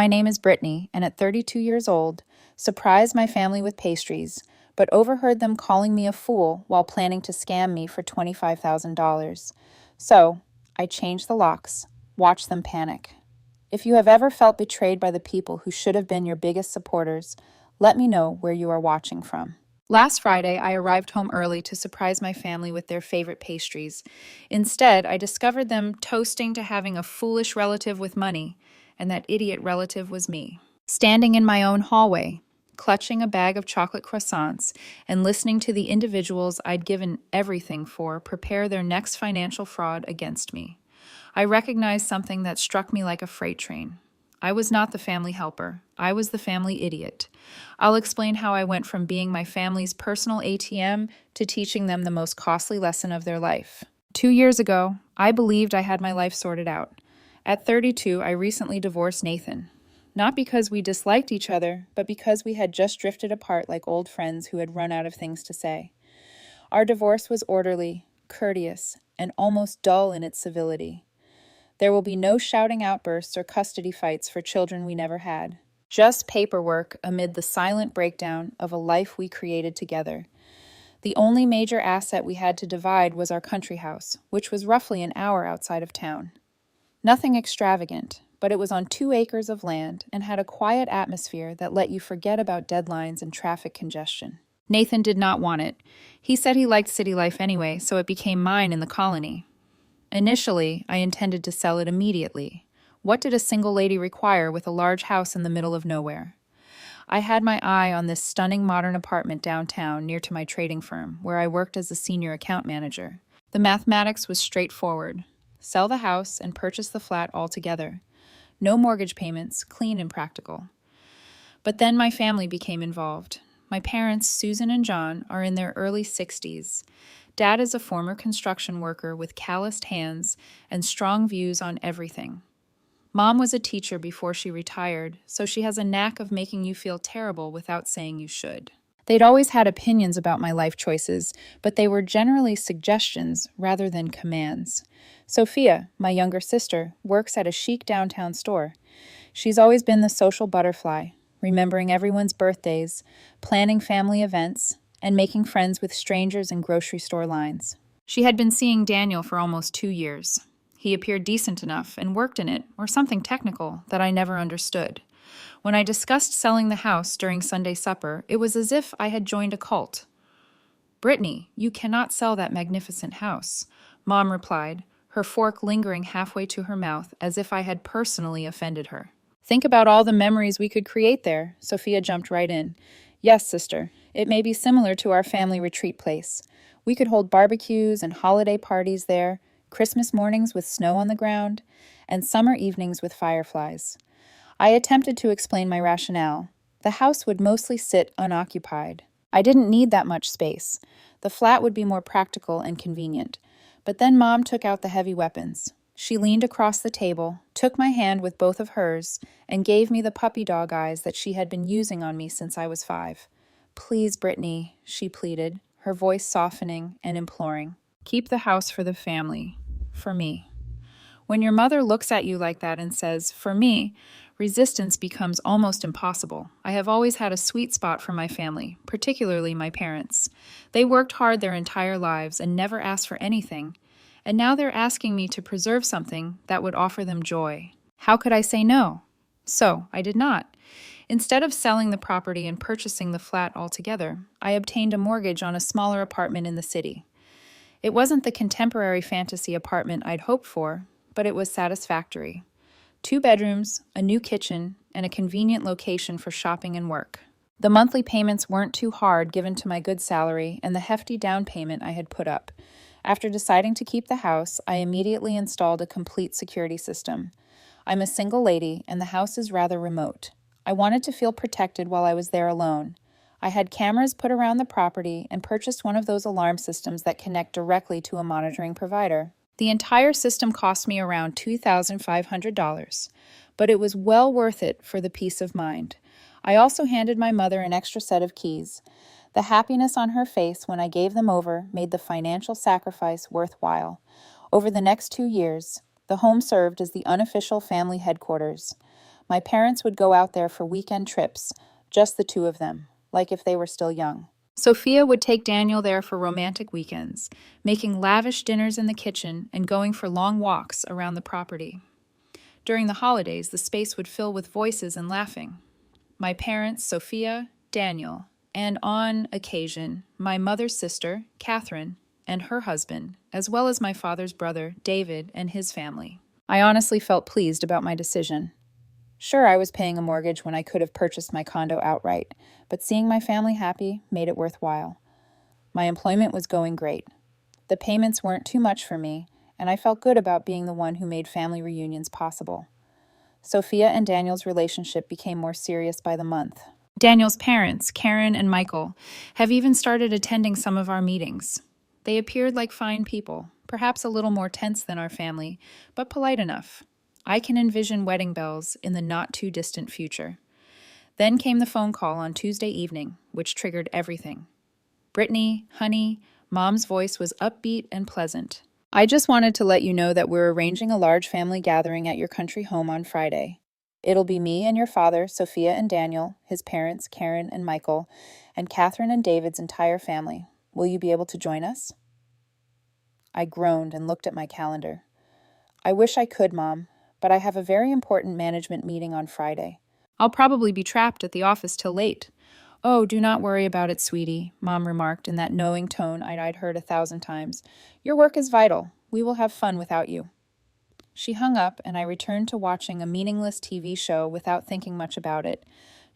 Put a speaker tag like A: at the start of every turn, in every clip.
A: My name is Brittany, and at 32 years old, surprised my family with pastries, but overheard them calling me a fool while planning to scam me for $25,000. So, I changed the locks, watched them panic. If you have ever felt betrayed by the people who should have been your biggest supporters, let me know where you are watching from. Last Friday, I arrived home early to surprise my family with their favorite pastries. Instead, I discovered them toasting to having a foolish relative with money, and that idiot relative was me. Standing in my own hallway, clutching a bag of chocolate croissants, and listening to the individuals I'd given everything for prepare their next financial fraud against me. I recognized something that struck me like a freight train. I was not the family helper. I was the family idiot. I'll explain how I went from being my family's personal ATM to teaching them the most costly lesson of their life. 2 years ago, I believed I had my life sorted out. At 32, I recently divorced Nathan. Not because we disliked each other, but because we had just drifted apart like old friends who had run out of things to say. Our divorce was orderly, courteous, and almost dull in its civility. There will be no shouting outbursts or custody fights for children we never had. Just paperwork amid the silent breakdown of a life we created together. The only major asset we had to divide was our country house, which was roughly an hour outside of town. Nothing extravagant, but it was on 2 acres of land and had a quiet atmosphere that let you forget about deadlines and traffic congestion. Nathan did not want it. He said he liked city life anyway, so it became mine in the colony. Initially, I intended to sell it immediately. What did a single lady require with a large house in the middle of nowhere? I had my eye on this stunning modern apartment downtown near to my trading firm, where I worked as a senior account manager. The mathematics was straightforward. Sell the house and purchase the flat altogether. No mortgage payments, clean and practical. But then my family became involved. My parents, Susan and John, are in their early 60s. Dad is a former construction worker with calloused hands and strong views on everything. Mom was a teacher before she retired, so she has a knack of making you feel terrible without saying you should. They'd always had opinions about my life choices, but they were generally suggestions rather than commands. Sophia, my younger sister, works at a chic downtown store. She's always been the social butterfly, remembering everyone's birthdays, planning family events, and making friends with strangers in grocery store lines. She had been seeing Daniel for almost 2 years. He appeared decent enough and worked in it, or something technical that I never understood. When I discussed selling the house during Sunday supper, it was as if I had joined a cult. "Brittany, you cannot sell that magnificent house," Mom replied, her fork lingering halfway to her mouth as if I had personally offended her. "Think about all the memories we could create there," Sophia jumped right in. "Yes, sister, it may be similar to our family retreat place. We could hold barbecues and holiday parties there, Christmas mornings with snow on the ground, and summer evenings with fireflies." I attempted to explain my rationale. The house would mostly sit unoccupied. I didn't need that much space. The flat would be more practical and convenient. But then Mom took out the heavy weapons. She leaned across the table, took my hand with both of hers, and gave me the puppy dog eyes that she had been using on me since I was 5. "Please, Brittany," she pleaded, her voice softening and imploring. "Keep the house for the family. For me." When your mother looks at you like that and says, "For me," resistance becomes almost impossible. I have always had a sweet spot for my family, particularly my parents. They worked hard their entire lives and never asked for anything, and now they're asking me to preserve something that would offer them joy. How could I say no? So, I did not. Instead of selling the property and purchasing the flat altogether, I obtained a mortgage on a smaller apartment in the city. It wasn't the contemporary fantasy apartment I'd hoped for, but it was satisfactory. 2 bedrooms, a new kitchen, and a convenient location for shopping and work. The monthly payments weren't too hard given to my good salary and the hefty down payment I had put up. After deciding to keep the house, I immediately installed a complete security system. I'm a single lady, and the house is rather remote. I wanted to feel protected while I was there alone. I had cameras put around the property and purchased one of those alarm systems that connect directly to a monitoring provider. The entire system cost me around $2,500, but it was well worth it for the peace of mind. I also handed my mother an extra set of keys. The happiness on her face when I gave them over made the financial sacrifice worthwhile. Over the next 2 years, the home served as the unofficial family headquarters. My parents would go out there for weekend trips, just the two of them, like if they were still young. Sophia would take Daniel there for romantic weekends, making lavish dinners in the kitchen and going for long walks around the property. During the holidays, the space would fill with voices and laughing. My parents, Sophia, Daniel, and on occasion, my mother's sister, Catherine, and her husband, as well as my father's brother, David, and his family. I honestly felt pleased about my decision. Sure, I was paying a mortgage when I could have purchased my condo outright, but seeing my family happy made it worthwhile. My employment was going great. The payments weren't too much for me, and I felt good about being the one who made family reunions possible. Sophia and Daniel's relationship became more serious by the month. Daniel's parents, Karen and Michael, have even started attending some of our meetings. They appeared like fine people, perhaps a little more tense than our family, but polite enough. I can envision wedding bells in the not-too-distant future. Then came the phone call on Tuesday evening, which triggered everything. Brittany, honey, Mom's voice was upbeat and pleasant. I just wanted to let you know that we're arranging a large family gathering at your country home on Friday. It'll be me and your father, Sophia and Daniel, his parents, Karen and Michael, and Catherine and David's entire family. Will you be able to join us? I groaned and looked at my calendar. I wish I could, Mom, but I have a very important management meeting on Friday. I'll probably be trapped at the office till late. Oh, do not worry about it, sweetie, Mom remarked in that knowing tone I'd heard 1,000 times. Your work is vital. We will have fun without you. She hung up, and I returned to watching a meaningless TV show without thinking much about it.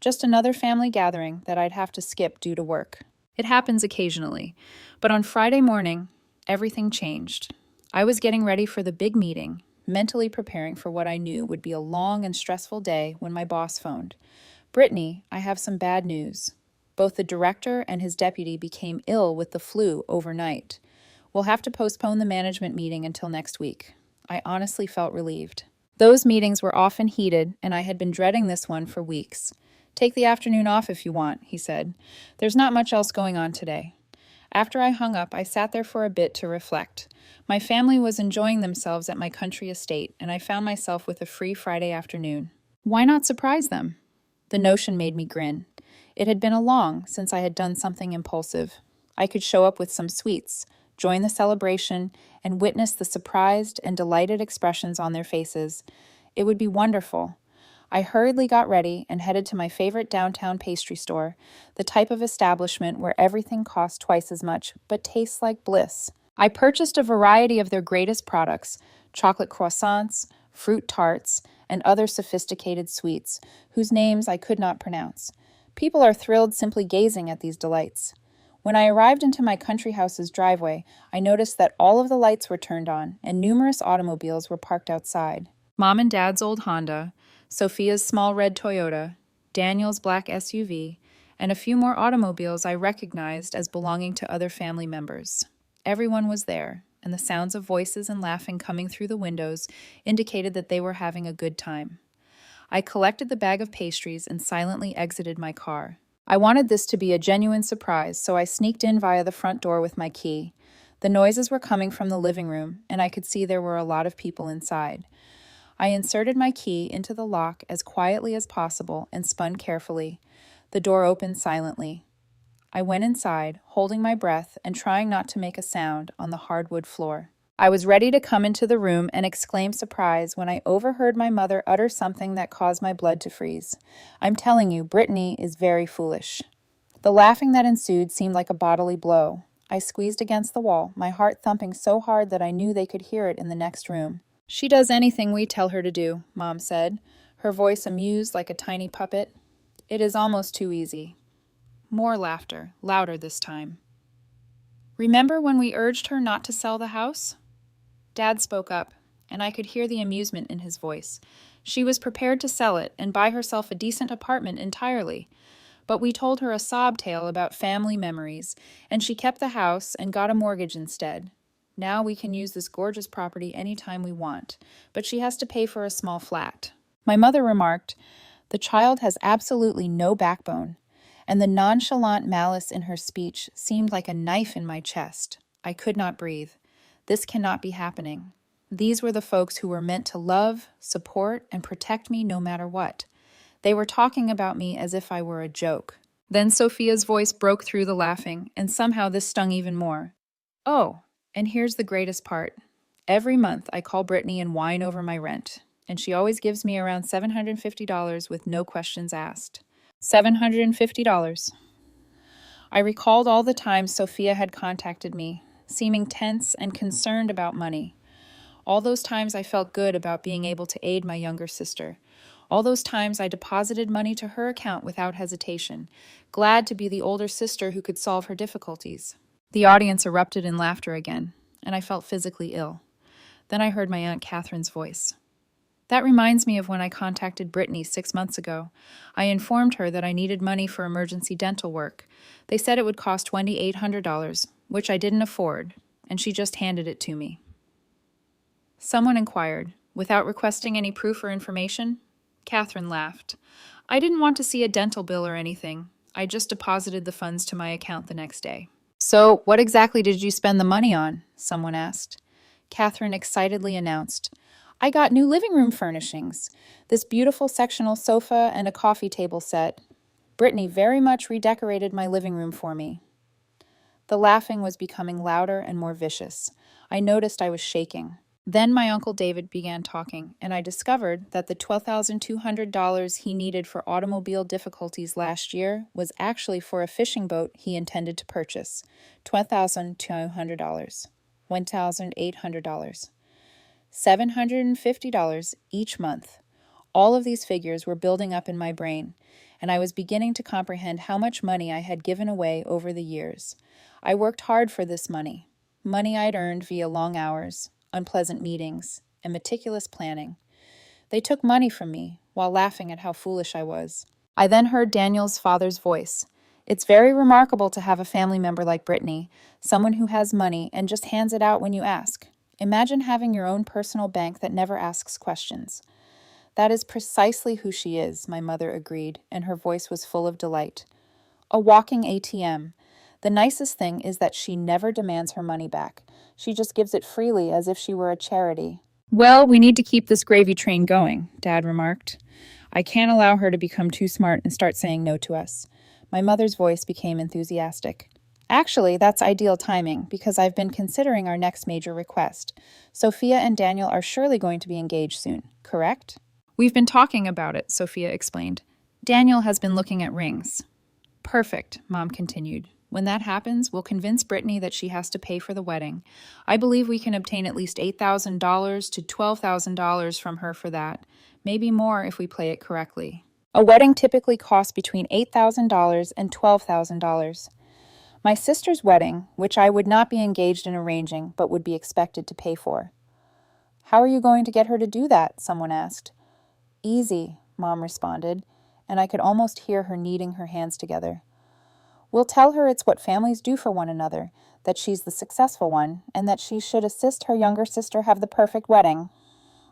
A: Just another family gathering that I'd have to skip due to work. It happens occasionally, but on Friday morning, everything changed. I was getting ready for the big meeting, mentally preparing for what I knew would be a long and stressful day when my boss phoned. Brittany, I have some bad news. Both the director and his deputy became ill with the flu overnight. We'll have to postpone the management meeting until next week. I honestly felt relieved. Those meetings were often heated, and I had been dreading this one for weeks. Take the afternoon off if you want, he said. There's not much else going on today. After I hung up, I sat there for a bit to reflect. My family was enjoying themselves at my country estate, and I found myself with a free Friday afternoon. Why not surprise them? The notion made me grin. It had been long since I had done something impulsive. I could show up with some sweets, join the celebration, and witness the surprised and delighted expressions on their faces. It would be wonderful. I hurriedly got ready and headed to my favorite downtown pastry store, the type of establishment where everything costs twice as much but tastes like bliss. I purchased a variety of their greatest products, chocolate croissants, fruit tarts, and other sophisticated sweets, whose names I could not pronounce. People are thrilled simply gazing at these delights. When I arrived into my country house's driveway, I noticed that all of the lights were turned on and numerous automobiles were parked outside. Mom and Dad's old Honda, Sophia's small red Toyota, Daniel's black SUV, and a few more automobiles I recognized as belonging to other family members. Everyone was there, and the sounds of voices and laughing coming through the windows indicated that they were having a good time. I collected the bag of pastries and silently exited my car. I wanted this to be a genuine surprise, so I sneaked in via the front door with my key. The noises were coming from the living room, and I could see there were a lot of people inside. I inserted my key into the lock as quietly as possible and spun carefully. The door opened silently. I went inside, holding my breath and trying not to make a sound on the hardwood floor. I was ready to come into the room and exclaim surprise when I overheard my mother utter something that caused my blood to freeze. I'm telling you, Brittany is very foolish. The laughing that ensued seemed like a bodily blow. I squeezed against the wall, my heart thumping so hard that I knew they could hear it in the next room. She does anything we tell her to do, Mom said, her voice amused like a tiny puppet. It is almost too easy. More laughter, louder this time. Remember when we urged her not to sell the house? Dad spoke up, and I could hear the amusement in his voice. She was prepared to sell it and buy herself a decent apartment entirely. But we told her a sob tale about family memories, and she kept the house and got a mortgage instead. Now we can use this gorgeous property anytime we want, but she has to pay for a small flat. My mother remarked, "The child has absolutely no backbone," and the nonchalant malice in her speech seemed like a knife in my chest. I could not breathe. This cannot be happening. These were the folks who were meant to love, support, and protect me no matter what. They were talking about me as if I were a joke. Then Sophia's voice broke through the laughing, and somehow this stung even more. Oh, and here's the greatest part. Every month I call Brittany and whine over my rent, and she always gives me around $750 with no questions asked. $750. I recalled all the times Sophia had contacted me, seeming tense and concerned about money. All those times I felt good about being able to aid my younger sister. All those times I deposited money to her account without hesitation, glad to be the older sister who could solve her difficulties. The audience erupted in laughter again, and I felt physically ill. Then I heard my Aunt Catherine's voice. That reminds me of when I contacted Brittany 6 months ago. I informed her that I needed money for emergency dental work. They said it would cost $2,800, which I didn't afford, and she just handed it to me. Someone inquired, without requesting any proof or information? Catherine laughed. I didn't want to see a dental bill or anything. I just deposited the funds to my account the next day. So, what exactly did you spend the money on? Someone asked. Catherine excitedly announced, I got new living room furnishings, this beautiful sectional sofa and a coffee table set. Brittany very much redecorated my living room for me. The laughing was becoming louder and more vicious. I noticed I was shaking. Then my Uncle David began talking, and I discovered that the $12,200 he needed for automobile difficulties last year was actually for a fishing boat he intended to purchase. $12,200. $1,800. $750 each month. All of these figures were building up in my brain, and I was beginning to comprehend how much money I had given away over the years. I worked hard for this money I'd earned via long hours, unpleasant meetings, and meticulous planning. They took money from me while laughing at how foolish I was. I then heard Daniel's father's voice. It's very remarkable to have a family member like Brittany, someone who has money and just hands it out when you ask. Imagine having your own personal bank that never asks questions. That is precisely who she is, my mother agreed, and her voice was full of delight. A walking ATM. The nicest thing is that she never demands her money back. She just gives it freely as if she were a charity. Well, we need to keep this gravy train going, Dad remarked. I can't allow her to become too smart and start saying no to us. My mother's voice became enthusiastic. Actually, that's ideal timing, because I've been considering our next major request. Sophia and Daniel are surely going to be engaged soon, correct? We've been talking about it, Sophia explained. Daniel has been looking at rings. Perfect, Mom continued. When that happens, we'll convince Brittany that she has to pay for the wedding. I believe we can obtain at least $8,000 to $12,000 from her for that, maybe more if we play it correctly. A wedding typically costs between $8,000 and $12,000. My sister's wedding, which I would not be engaged in arranging but would be expected to pay for. How are you going to get her to do that? Someone asked. Easy, Mom responded, and I could almost hear her kneading her hands together. We'll tell her it's what families do for one another, that she's the successful one, and that she should assist her younger sister have the perfect wedding.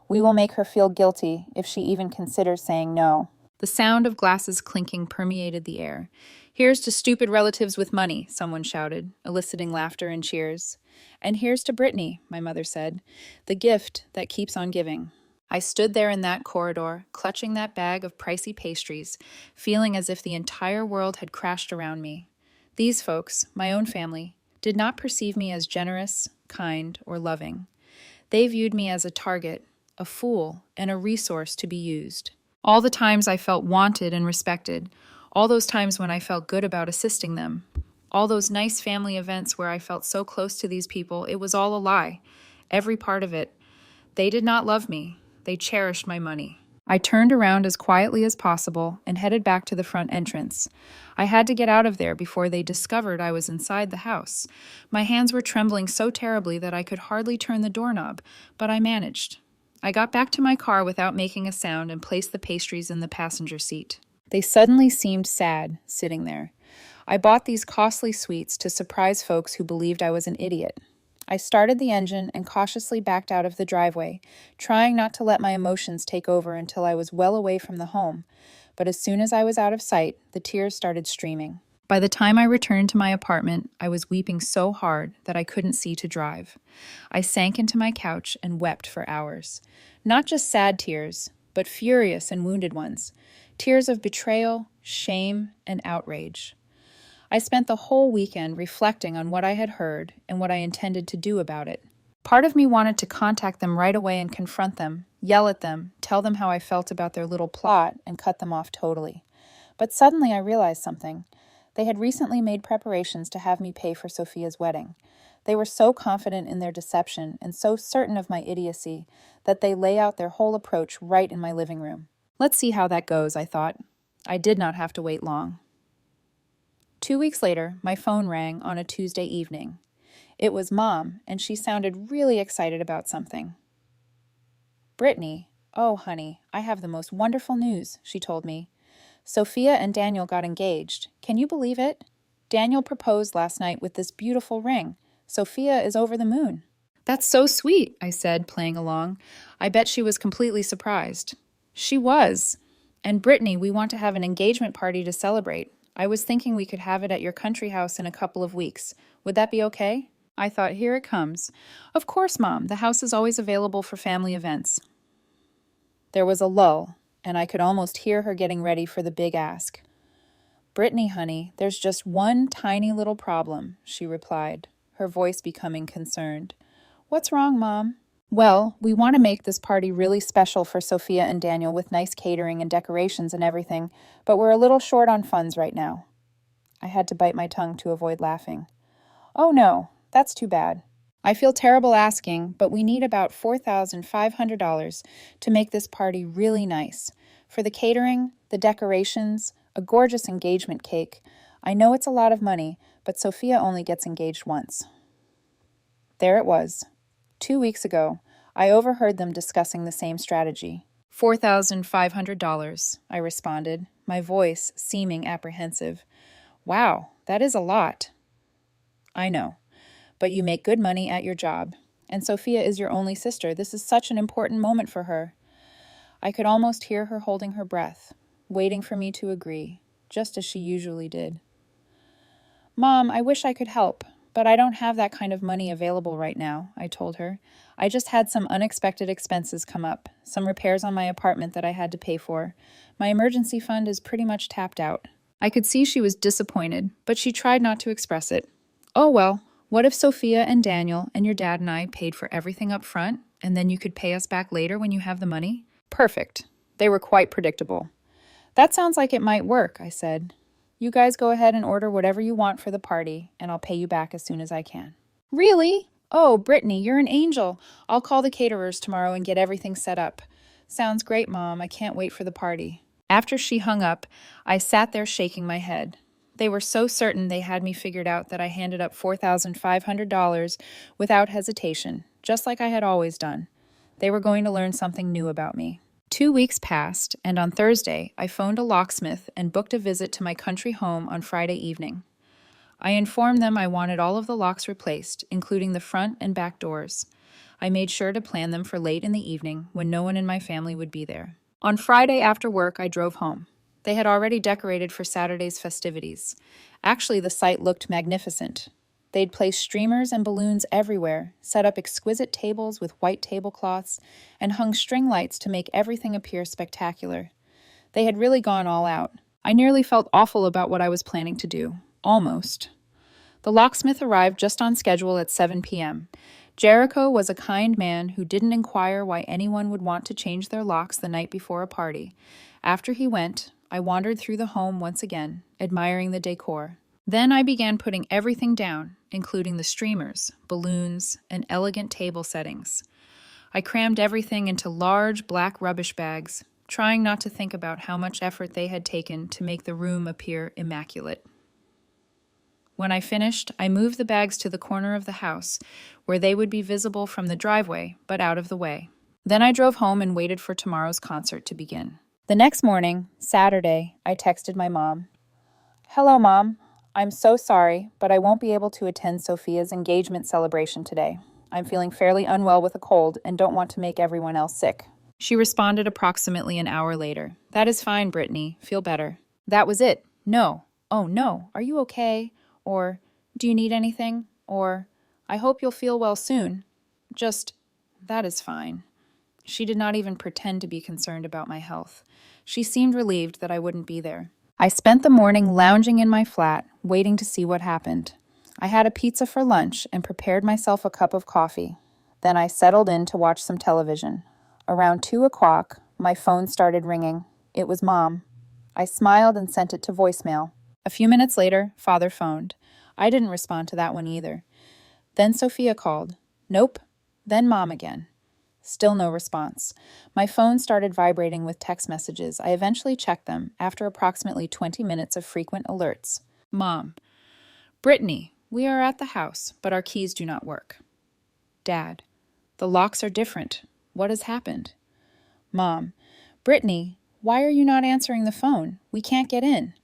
A: We will make her feel guilty if she even considers saying no. The sound of glasses clinking permeated the air. Here's to stupid relatives with money, someone shouted, eliciting laughter and cheers. And here's to Brittany, my mother said, the gift that keeps on giving. I stood there in that corridor, clutching that bag of pricey pastries, feeling as if the entire world had crashed around me. These folks, my own family, did not perceive me as generous, kind, or loving. They viewed me as a target, a fool, and a resource to be used. All the times I felt wanted and respected, all those times when I felt good about assisting them, all those nice family events where I felt so close to these people, it was all a lie. Every part of it. They did not love me. They cherished my money. I turned around as quietly as possible and headed back to the front entrance. I had to get out of there before they discovered I was inside the house. My hands were trembling so terribly that I could hardly turn the doorknob, but I managed. I got back to my car without making a sound and placed the pastries in the passenger seat. They suddenly seemed sad, sitting there. I bought these costly sweets to surprise folks who believed I was an idiot. I started the engine and cautiously backed out of the driveway, trying not to let my emotions take over until I was well away from the home. But as soon as I was out of sight, the tears started streaming. By the time I returned to my apartment, I was weeping so hard that I couldn't see to drive. I sank into my couch and wept for hours. Not just sad tears, but furious and wounded ones. Tears of betrayal, shame, and outrage. I spent the whole weekend reflecting on what I had heard and what I intended to do about it. Part of me wanted to contact them right away and confront them, yell at them, tell them how I felt about their little plot, and cut them off totally. But suddenly I realized something. They had recently made preparations to have me pay for Sophia's wedding. They were so confident in their deception and so certain of my idiocy that they lay out their whole approach right in my living room. Let's see how that goes, I thought. I did not have to wait long. 2 weeks later, my phone rang on a Tuesday evening. It was Mom, and she sounded really excited about something. "Brittany, oh, honey, I have the most wonderful news," she told me. "Sophia and Daniel got engaged. Can you believe it? Daniel proposed last night with this beautiful ring. Sophia is over the moon." "That's so sweet," I said, playing along. I bet she was completely surprised. She was. "And Brittany, we want to have an engagement party to celebrate. I was thinking we could have it at your country house in a couple of weeks. Would that be okay?" I thought, here it comes. "Of course, Mom. The house is always available for family events." There was a lull, and I could almost hear her getting ready for the big ask. "Brittany, honey, there's just one tiny little problem," she replied, her voice becoming concerned. "What's wrong, Mom?" "Well, we want to make this party really special for Sophia and Daniel with nice catering and decorations and everything, but we're a little short on funds right now." I had to bite my tongue to avoid laughing. "Oh no, that's too bad. I feel terrible asking, but we need about $4,500 to make this party really nice. For the catering, the decorations, a gorgeous engagement cake. I know it's a lot of money, but Sophia only gets engaged once." There it was. 2 weeks ago, I overheard them discussing the same strategy. $4,500, I responded, my voice seeming apprehensive. "Wow, that is a lot." "I know. But you make good money at your job. And Sophia is your only sister. This is such an important moment for her." I could almost hear her holding her breath, waiting for me to agree, just as she usually did. "Mom, I wish I could help, but I don't have that kind of money available right now," I told her. "I just had some unexpected expenses come up, some repairs on my apartment that I had to pay for. My emergency fund is pretty much tapped out." I could see she was disappointed, but she tried not to express it. "Oh well. What if Sophia and Daniel and your dad and I paid for everything up front, and then you could pay us back later when you have the money?" Perfect. They were quite predictable. "That sounds like it might work," I said. "You guys go ahead and order whatever you want for the party, and I'll pay you back as soon as I can." "Really? Oh, Brittany, you're an angel. I'll call the caterers tomorrow and get everything set up." "Sounds great, Mom. I can't wait for the party." After she hung up, I sat there shaking my head. They were so certain they had me figured out that I handed up $4,500 without hesitation, just like I had always done. They were going to learn something new about me. 2 weeks passed, and on Thursday, I phoned a locksmith and booked a visit to my country home on Friday evening. I informed them I wanted all of the locks replaced, including the front and back doors. I made sure to plan them for late in the evening when no one in my family would be there. On Friday after work, I drove home. They had already decorated for Saturday's festivities. Actually, the site looked magnificent. They'd placed streamers and balloons everywhere, set up exquisite tables with white tablecloths, and hung string lights to make everything appear spectacular. They had really gone all out. I nearly felt awful about what I was planning to do. Almost. The locksmith arrived just on schedule at 7 p.m. Jericho was a kind man who didn't inquire why anyone would want to change their locks the night before a party. After he went, I wandered through the home once again, admiring the decor. Then I began putting everything down, including the streamers, balloons, and elegant table settings. I crammed everything into large black rubbish bags, trying not to think about how much effort they had taken to make the room appear immaculate. When I finished, I moved the bags to the corner of the house, where they would be visible from the driveway, but out of the way. Then I drove home and waited for tomorrow's concert to begin. The next morning, Saturday, I texted my mom. "Hello, Mom. I'm so sorry, but I won't be able to attend Sophia's engagement celebration today. I'm feeling fairly unwell with a cold and don't want to make everyone else sick." She responded approximately an hour later. "That is fine, Brittany. Feel better." That was it. No. "Oh no, are you okay?" Or, "Do you need anything?" Or, "I hope you'll feel well soon." Just, "That is fine." She did not even pretend to be concerned about my health. She seemed relieved that I wouldn't be there. I spent the morning lounging in my flat, waiting to see what happened. I had a pizza for lunch and prepared myself a cup of coffee. Then I settled in to watch some television. Around 2 o'clock, my phone started ringing. It was Mom. I smiled and sent it to voicemail. A few minutes later, Father phoned. I didn't respond to that one either. Then Sophia called. Nope. Then Mom again. Still no response. My phone started vibrating with text messages. I eventually checked them after approximately 20 minutes of frequent alerts. Mom. Brittany, we are at the house, but our keys do not work. Dad. The locks are different. What has happened? Mom. Brittany, why are you not answering the phone? We can't get in.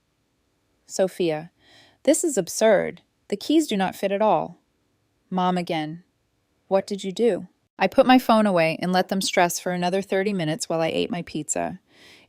A: Sophia. This is absurd. The keys do not fit at all. Mom again. What did you do? I put my phone away and let them stress for another 30 minutes while I ate my pizza.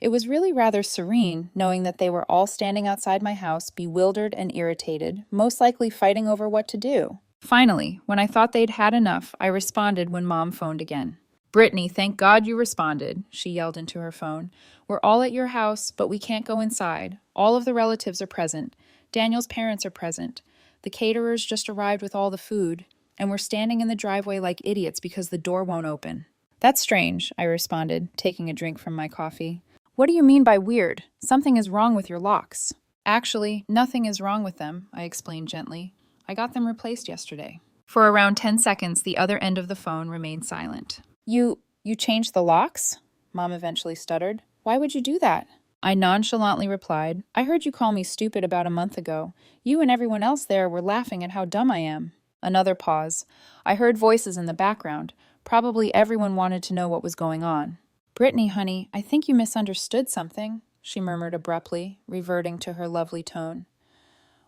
A: It was really rather serene, knowing that they were all standing outside my house, bewildered and irritated, most likely fighting over what to do. Finally, when I thought they'd had enough, I responded when Mom phoned again. Brittany, thank God you responded, she yelled into her phone. We're all at your house, but we can't go inside. All of the relatives are present. Daniel's parents are present. The caterers just arrived with all the food, and we're standing in the driveway like idiots because the door won't open. That's strange, I responded, taking a drink from my coffee. What do you mean by weird? Something is wrong with your locks. Actually, nothing is wrong with them, I explained gently. I got them replaced yesterday. For around 10 seconds, the other end of the phone remained silent. You changed the locks? Mom eventually stuttered. Why would you do that? I nonchalantly replied, I heard you call me stupid about a month ago. You and everyone else there were laughing at how dumb I am. Another pause. I heard voices in the background. Probably everyone wanted to know what was going on. Brittany, honey, I think you misunderstood something, she murmured abruptly, reverting to her lovely tone.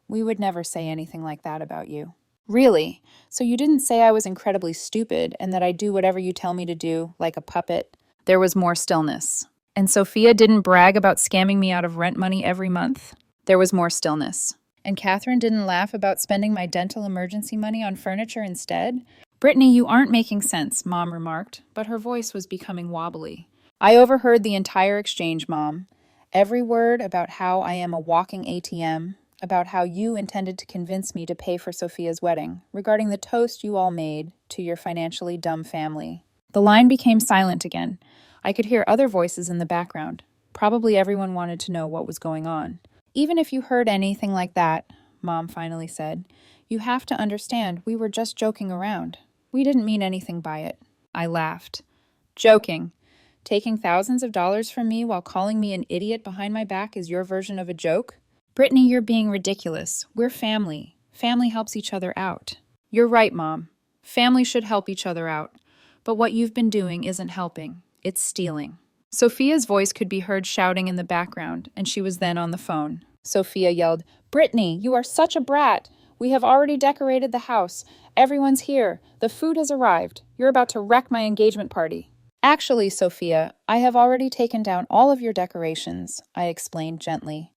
A: We would never say anything like that about you. Really? So you didn't say I was incredibly stupid and that I do whatever you tell me to do, like a puppet? There was more stillness. And Sophia didn't brag about scamming me out of rent money every month? There was more stillness. And Catherine didn't laugh about spending my dental emergency money on furniture instead? Brittany, you aren't making sense, Mom remarked, but her voice was becoming wobbly. I overheard the entire exchange, Mom. Every word about how I am a walking ATM, about how you intended to convince me to pay for Sophia's wedding, regarding the toast you all made to your financially dumb family. The line became silent again. I could hear other voices in the background. Probably everyone wanted to know what was going on. Even if you heard anything like that, Mom finally said, you have to understand we were just joking around. We didn't mean anything by it. I laughed. Joking. Taking thousands of dollars from me while calling me an idiot behind my back is your version of a joke? Brittany, you're being ridiculous. We're family. Family helps each other out. You're right, Mom. Family should help each other out. But what you've been doing isn't helping. It's stealing. Sophia's voice could be heard shouting in the background, and she was then on the phone. Sophia yelled, Brittany, you are such a brat. We have already decorated the house. Everyone's here. The food has arrived. You're about to wreck my engagement party. Actually, Sophia, I have already taken down all of your decorations, I explained gently.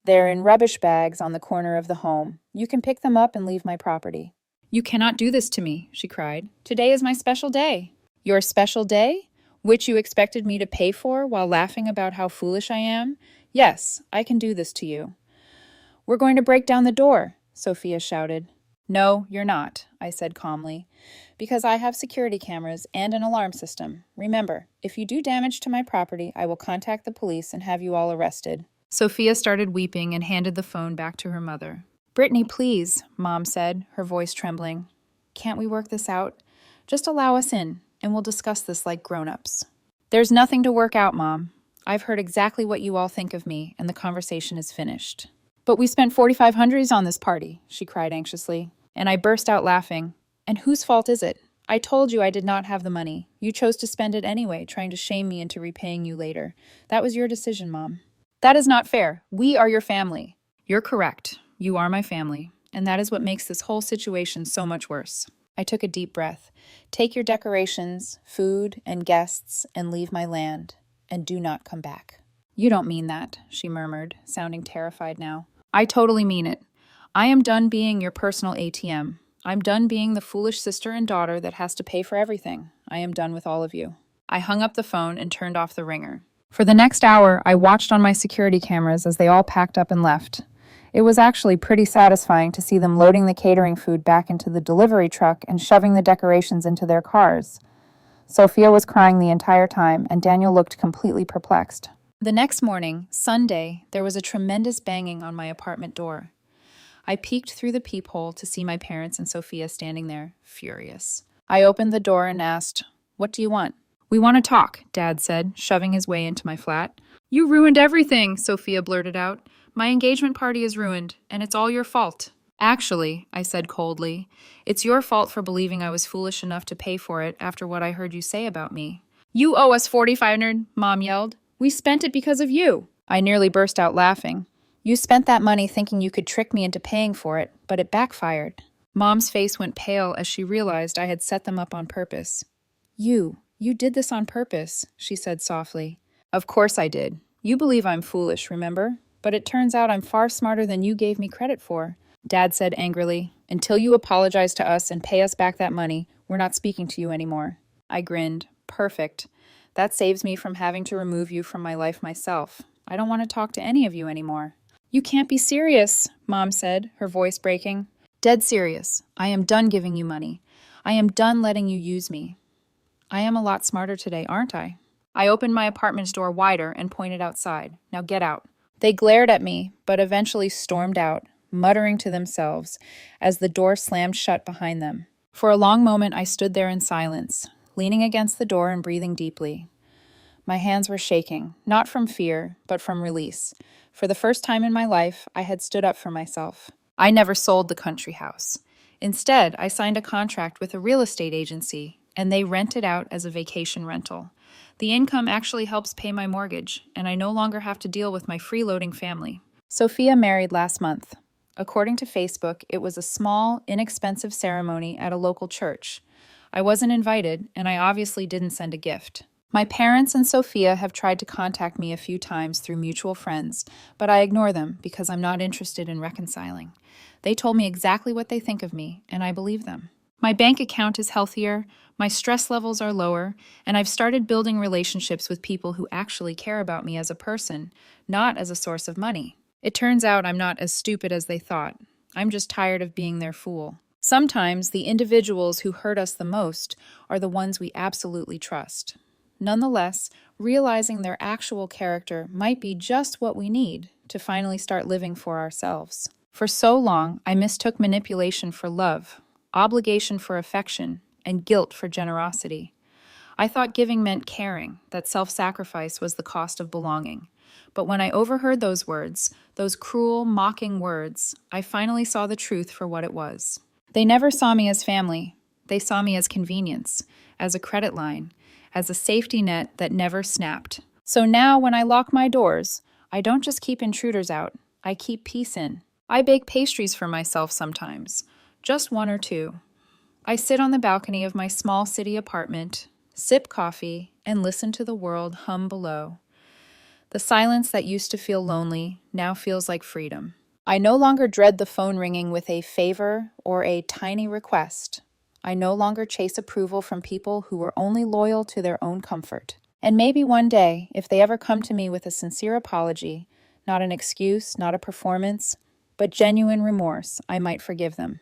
A: They're in rubbish bags on the corner of the home. You can pick them up and leave my property. You cannot do this to me, she cried. Today is my special day. Your special day? Which you expected me to pay for while laughing about how foolish I am? Yes, I can do this to you. We're going to break down the door, Sophia shouted. No, you're not, I said calmly, because I have security cameras and an alarm system. Remember, if you do damage to my property, I will contact the police and have you all arrested. Sophia started weeping and handed the phone back to her mother. Brittany, please, Mom said, her voice trembling. Can't we work this out? Just allow us in, and we'll discuss this like grown-ups. There's nothing to work out, Mom. I've heard exactly what you all think of me, and the conversation is finished. But we spent $4,500 on this party, she cried anxiously, and I burst out laughing. And whose fault is it? I told you I did not have the money. You chose to spend it anyway, trying to shame me into repaying you later. That was your decision, Mom. That is not fair. We are your family. You're correct. You are my family, and that is what makes this whole situation so much worse. I took a deep breath. Take your decorations, food, and guests, and leave my land, and do not come back. You don't mean that, she murmured, sounding terrified now. I totally mean it. I am done being your personal ATM. I'm done being the foolish sister and daughter that has to pay for everything. I am done with all of you. I hung up the phone and turned off the ringer. For the next hour, I watched on my security cameras as they all packed up and left. It was actually pretty satisfying to see them loading the catering food back into the delivery truck and shoving the decorations into their cars. Sophia was crying the entire time, and Daniel looked completely perplexed. The next morning, Sunday, there was a tremendous banging on my apartment door. I peeked through the peephole to see my parents and Sophia standing there, furious. I opened the door and asked, "What do you want?" "We want to talk," Dad said, shoving his way into my flat. "You ruined everything," Sophia blurted out. "My engagement party is ruined, and it's all your fault." "Actually," I said coldly, "it's your fault for believing I was foolish enough to pay for it after what I heard you say about me." "You owe us $4,500, Mom yelled. "We spent it because of you." I nearly burst out laughing. "You spent that money thinking you could trick me into paying for it, but it backfired." Mom's face went pale as she realized I had set them up on purpose. You did this on purpose," she said softly. "Of course I did. You believe I'm foolish, remember? But it turns out I'm far smarter than you gave me credit for," Dad said angrily. "Until you apologize to us and pay us back that money, we're not speaking to you anymore." I grinned. "Perfect. That saves me from having to remove you from my life myself. I don't want to talk to any of you anymore." "You can't be serious," Mom said, her voice breaking. "Dead serious. I am done giving you money. I am done letting you use me. I am a lot smarter today, aren't I?" I opened my apartment's door wider and pointed outside. "Now get out." They glared at me, but eventually stormed out, muttering to themselves as the door slammed shut behind them. For a long moment, I stood there in silence, leaning against the door and breathing deeply. My hands were shaking, not from fear, but from release. For the first time in my life, I had stood up for myself. I never sold the country house. Instead, I signed a contract with a real estate agency, and they rent it out as a vacation rental. The income actually helps pay my mortgage, and I no longer have to deal with my freeloading family. Sophia married last month. According to Facebook, it was a small, inexpensive ceremony at a local church. I wasn't invited, and I obviously didn't send a gift. My parents and Sophia have tried to contact me a few times through mutual friends, but I ignore them because I'm not interested in reconciling. They told me exactly what they think of me, and I believe them. My bank account is healthier, my stress levels are lower, and I've started building relationships with people who actually care about me as a person, not as a source of money. It turns out I'm not as stupid as they thought. I'm just tired of being their fool. Sometimes the individuals who hurt us the most are the ones we absolutely trust. Nonetheless, realizing their actual character might be just what we need to finally start living for ourselves. For so long, I mistook manipulation for love, obligation for affection, and guilt for generosity. I thought giving meant caring, that self-sacrifice was the cost of belonging. But when I overheard those words, those cruel, mocking words, I finally saw the truth for what it was. They never saw me as family. They saw me as convenience, as a credit line, as a safety net that never snapped. So now when I lock my doors, I don't just keep intruders out, I keep peace in. I bake pastries for myself sometimes, just one or two. I sit on the balcony of my small city apartment, sip coffee, and listen to the world hum below. The silence that used to feel lonely now feels like freedom. I no longer dread the phone ringing with a favor or a tiny request. I no longer chase approval from people who are only loyal to their own comfort. And maybe one day, if they ever come to me with a sincere apology, not an excuse, not a performance, but genuine remorse, I might forgive them.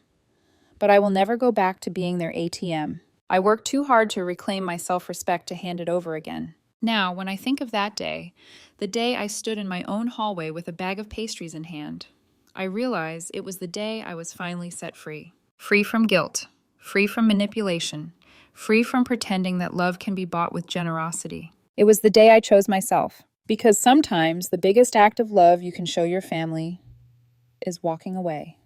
A: But I will never go back to being their ATM. I worked too hard to reclaim my self-respect to hand it over again. Now, when I think of that day, the day I stood in my own hallway with a bag of pastries in hand, I realize it was the day I was finally set free. Free from guilt, free from manipulation, free from pretending that love can be bought with generosity. It was the day I chose myself, because sometimes the biggest act of love you can show your family is walking away.